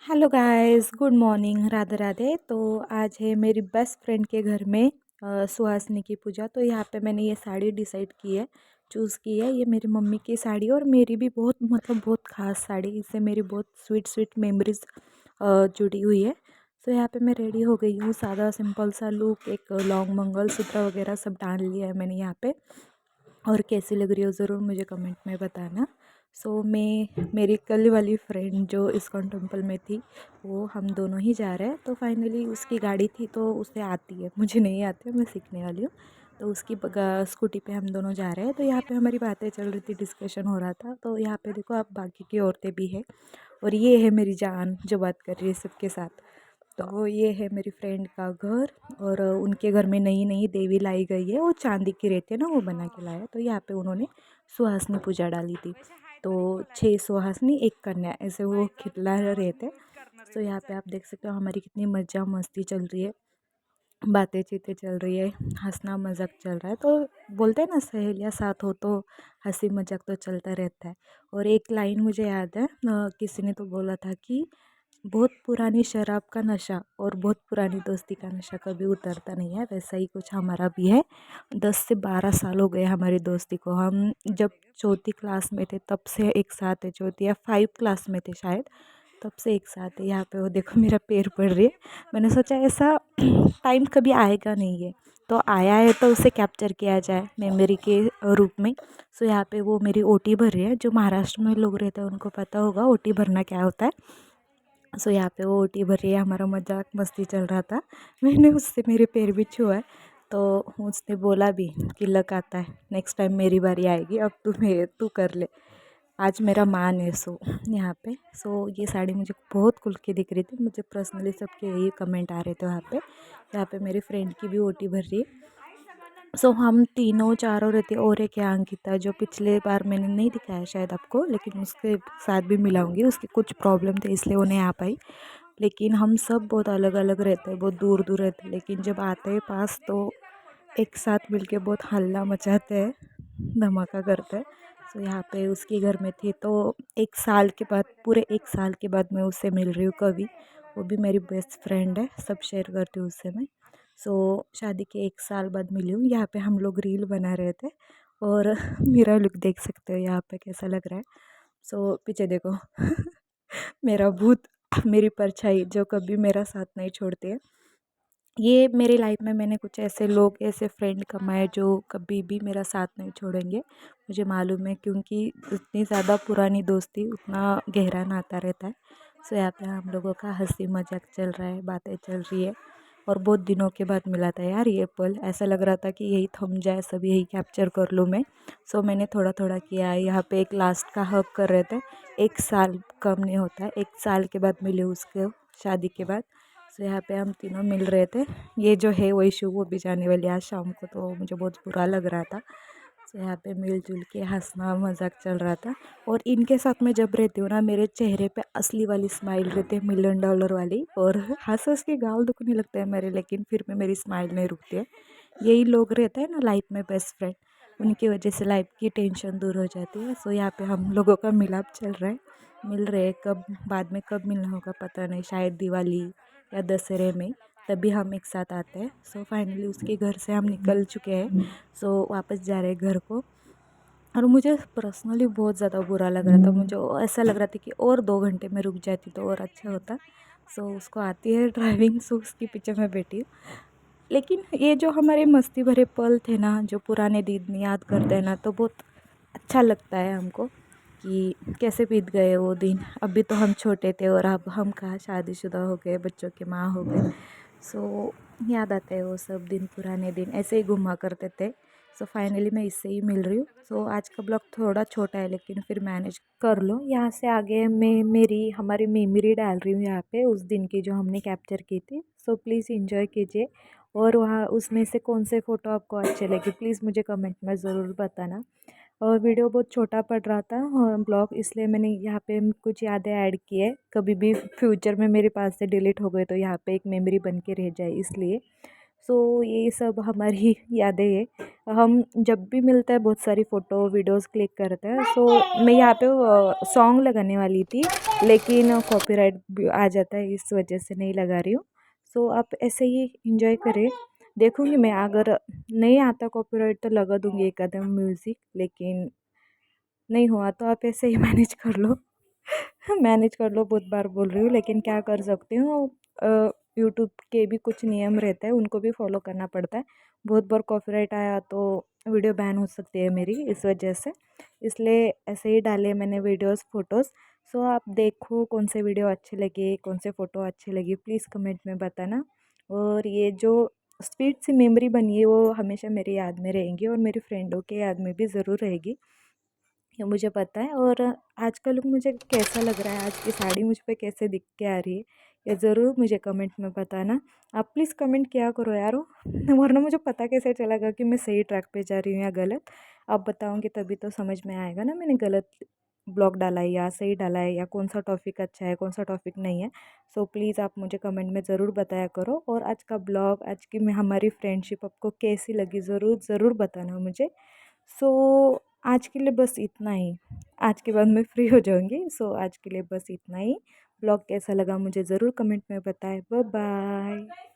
Hello guys, good morning, Radhe Radhe. तो आज है मेरी बेस्ट फ्रेंड के घर में सुहासिनी की पूजा। तो यहाँ पे मैंने ये साड़ी डिसाइड की है, चूज़ की है। ये मेरी मम्मी की साड़ी और मेरी भी बहुत बहुत ख़ास साड़ी। इससे मेरी बहुत स्वीट स्वीट मेमोरीज जुड़ी हुई है। तो यहाँ पे मैं रेडी हो गई हूँ, सादा सिंपल सा लुक, एक लॉन्ग मंगलसूत्र वगैरह सब डाल लिया है मैंने यहाँ पे। और कैसी लग रही हो ज़रूर मुझे कमेंट में बताना। मैं मेरी कल वाली फ्रेंड जो इस्कॉन टेम्पल में थी, वो हम दोनों ही जा रहे हैं। तो फाइनली उसकी गाड़ी थी तो उसे आती है, मुझे नहीं आती है, मैं सीखने वाली हूँ। तो उसकी स्कूटी पे हम दोनों जा रहे हैं। तो यहाँ पे हमारी बातें चल रही थी, डिस्कशन हो रहा था। तो यहाँ पे देखो, आप बाकी की औरतें भी है और ये है मेरी जान जो बात कर रही है सबके साथ। तो ये है मेरी फ्रेंड का घर और उनके घर में नई नई देवी लाई गई है। वो चांदी की रहती है ना, वो बना के लाया। तो यहाँ पे उन्होंने सुहासनी पूजा डाली थी। तो 6 सुहासनी 1 कन्या, ऐसे वो खिला रहे थे। तो यहाँ पे आप देख सकते हो हमारी कितनी मज़ा मस्ती चल रही है, बातें चीतें चल रही है, हंसना मजाक चल रहा है। तो बोलते हैं ना, सहेलियाँ साथ हो तो हंसी मजाक तो चलता रहता है। और एक लाइन मुझे याद है, किसी ने तो बोला था कि बहुत पुरानी शराब का नशा और बहुत पुरानी दोस्ती का नशा कभी उतरता नहीं है। वैसा ही कुछ हमारा भी है। 10 से 12 साल हो गए हमारी दोस्ती को। हम जब चौथी क्लास में थे तब से एक साथ है, चौथी या 5 क्लास में थे शायद, तब से एक साथ है। यहाँ पे वो देखो मेरा पैर पड़ रही है। मैंने सोचा ऐसा टाइम कभी आएगा नहीं है, तो आया है तो उसे कैप्चर किया जाए मेमोरी के रूप में। सो यहाँ पे वो मेरी ओटी भर रही है। जो महाराष्ट्र में लोग रहते हैं उनको पता होगा ओटी भरना क्या होता है। सो यहाँ पे वो ओटी भर रही है, हमारा मजाक मस्ती चल रहा था। मैंने उससे मेरे पैर भी छुआ है। तो उसने बोला भी कि लक आता है, नेक्स्ट टाइम मेरी बारी आएगी, अब तू कर ले। आज मेरा मान है। यहाँ पे ये साड़ी मुझे बहुत खुल के दिख रही थी। मुझे पर्सनली सबके यही कमेंट आ रहे थे वहाँ पे। यहाँ पे मेरी फ्रेंड की भी ओटी भर रही है। हम तीनों चारों रहते। और एक है अंकिता, जो पिछले बार मैंने नहीं दिखाया शायद आपको, लेकिन उसके साथ भी मिलाऊंगी। उसके कुछ प्रॉब्लम थे इसलिए वो नहीं आ पाई। लेकिन हम सब बहुत अलग अलग रहते हैं, बहुत दूर दूर रहते हैं, लेकिन जब आते हैं पास तो एक साथ मिलके बहुत हल्ला मचाते हैं, धमाका करते हैं। यहाँ पे उसके घर में थी तो 1 साल के बाद, पूरे 1 साल के बाद मैं उससे मिल रही हूँ कभी। वो भी मेरी बेस्ट फ्रेंड है, सब शेयर करती हूँ उससे मैं। शादी के 1 साल बाद मिली हूँ। यहाँ पे हम लोग रील बना रहे थे और मेरा लुक देख सकते हो यहाँ पे कैसा लग रहा है। पीछे देखो मेरा भूत, मेरी परछाई जो कभी मेरा साथ नहीं छोड़ती है। ये मेरी लाइफ में मैंने कुछ ऐसे लोग, ऐसे फ्रेंड कमाए जो कभी भी मेरा साथ नहीं छोड़ेंगे, मुझे मालूम है। क्योंकि उतनी ज़्यादा पुरानी दोस्ती, उतना गहरा नाता रहता है। यहाँ पे हम लोगों का हंसी मजाक चल रहा है, बातें चल रही है। और बहुत दिनों के बाद मिला था यार ये पल। ऐसा लग रहा था कि यही थम जाए, सब यही कैप्चर कर लूँ मैं। मैंने थोड़ा थोड़ा किया है। यहाँ पे एक लास्ट का हक कर रहे थे। 1 साल कम नहीं होता है, 1 साल के बाद मिले उसके, शादी के बाद। यहाँ पे हम तीनों मिल रहे थे। ये जो है वैशु, वो भी जाने वाली आज शाम को, तो मुझे बहुत बुरा लग रहा था। यहाँ पे मिलजुल के हंसना मजाक चल रहा था। और इनके साथ मैं जब रहती हूँ ना, मेरे चेहरे पे असली वाली स्माइल रहती है, $1,000,000 वाली। और हंस हंस के गाल दुखने लगते हैं मेरे, लेकिन फिर भी मेरी स्माइल नहीं रुकती है। यही लोग रहते हैं ना लाइफ में, बेस्ट फ्रेंड, उनकी वजह से लाइफ की टेंशन दूर हो जाती है। यहाँ पे हम लोगों का मिलाप चल रहा है। मिल रहे हैं, कब बाद में कब मिलना होगा पता नहीं, शायद दिवाली या दशहरे में, तभी हम एक साथ आते हैं। फाइनली उसके घर से हम निकल चुके हैं। वापस जा रहे हैं घर को। और मुझे पर्सनली बहुत ज़्यादा बुरा लग रहा था। मुझे ऐसा लग रहा था कि और 2 घंटे में रुक जाती तो और अच्छा होता। उसको आती है ड्राइविंग, उसके पीछे मैं बैठी हूँ। लेकिन ये जो हमारे मस्ती भरे पल थे ना, जो पुराने दिन याद करते हैं ना, तो बहुत अच्छा लगता है हमको कि कैसे बीत गए वो दिन। अभी तो हम छोटे थे और अब हम कहाँ शादीशुदा हो गए, बच्चों के माँ हो गए। याद आते हैं वो सब दिन, पुराने दिन ऐसे ही घुमा करते थे। फाइनली मैं इससे ही मिल रही हूँ। आज का ब्लॉग थोड़ा छोटा है, लेकिन फिर मैनेज कर लो। यहाँ से आगे मैं हमारी मेमोरी डाल रही हूँ यहाँ पे, उस दिन की जो हमने कैप्चर की थी। प्लीज़ इंजॉय कीजिए। और वहाँ उसमें से कौन से फ़ोटो आपको अच्छे लगे, प्लीज़ मुझे कमेंट में ज़रूर बताना। और वीडियो बहुत छोटा पड़ रहा था और ब्लॉग, इसलिए मैंने यहाँ पे कुछ यादें ऐड की है। कभी भी फ्यूचर में मेरे पास से डिलीट हो गए तो यहाँ पे एक मेमोरी बन के रह जाए, इसलिए। सो ये सब हमारी यादें हैं। हम जब भी मिलते हैं बहुत सारी फ़ोटो वीडियोस क्लिक करते हैं। सो मैं यहाँ पे सॉन्ग लगाने वाली थी, लेकिन कॉपीराइट भी आ जाता है, इस वजह से नहीं लगा रही हूँ। सो आप ऐसे ही इंजॉय करें। देखूँगी मैं, अगर नहीं आता कॉपीराइट तो लगा दूँगी एक आधा म्यूज़िक, लेकिन नहीं हुआ तो आप ऐसे ही मैनेज कर लो। मैनेज कर लो, बहुत बार बोल रही हूँ, लेकिन क्या कर सकती हूँ। यूट्यूब के भी कुछ नियम रहते हैं, उनको भी फॉलो करना पड़ता है। बहुत बार कॉपीराइट आया तो वीडियो बैन हो सकती है मेरी, इस वजह से। इसलिए ऐसे ही डाले मैंने वीडियोस फोटोज़। सो आप देखो कौन से वीडियो अच्छे लगे, कौन से फ़ोटो अच्छे लगे, प्लीज़ कमेंट में बताना। और ये जो स्वीट सी मेमोरी बनी है वो हमेशा मेरी याद में रहेंगी, और मेरी फ्रेंडों के याद में भी ज़रूर रहेगी, ये मुझे पता है। और आज का लुक मुझे कैसा लग रहा है, आज की साड़ी मुझ पे कैसे दिख के आ रही है, ये ज़रूर मुझे कमेंट में बताना। आप प्लीज़ कमेंट किया करो यारो, वरना मुझे पता कैसे चलेगा कि मैं सही ट्रैक पे जा रही हूँ या गलत। आप बताओगे तभी तो समझ में आएगा ना, मैंने गलत ब्लॉग डाला है या सही डाला है, या कौन सा टॉपिक अच्छा है कौन सा टॉपिक नहीं है। सो प्लीज़ आप मुझे कमेंट में ज़रूर बताया करो। और आज का ब्लॉग, आज की मैं हमारी फ्रेंडशिप आपको कैसी लगी, ज़रूर ज़रूर बताना मुझे। सो आज के लिए बस इतना ही। आज के बाद मैं फ्री हो जाऊँगी। सो आज के लिए बस इतना ही। ब्लॉग कैसा लगा मुझे ज़रूर कमेंट में बताएं। Bye bye.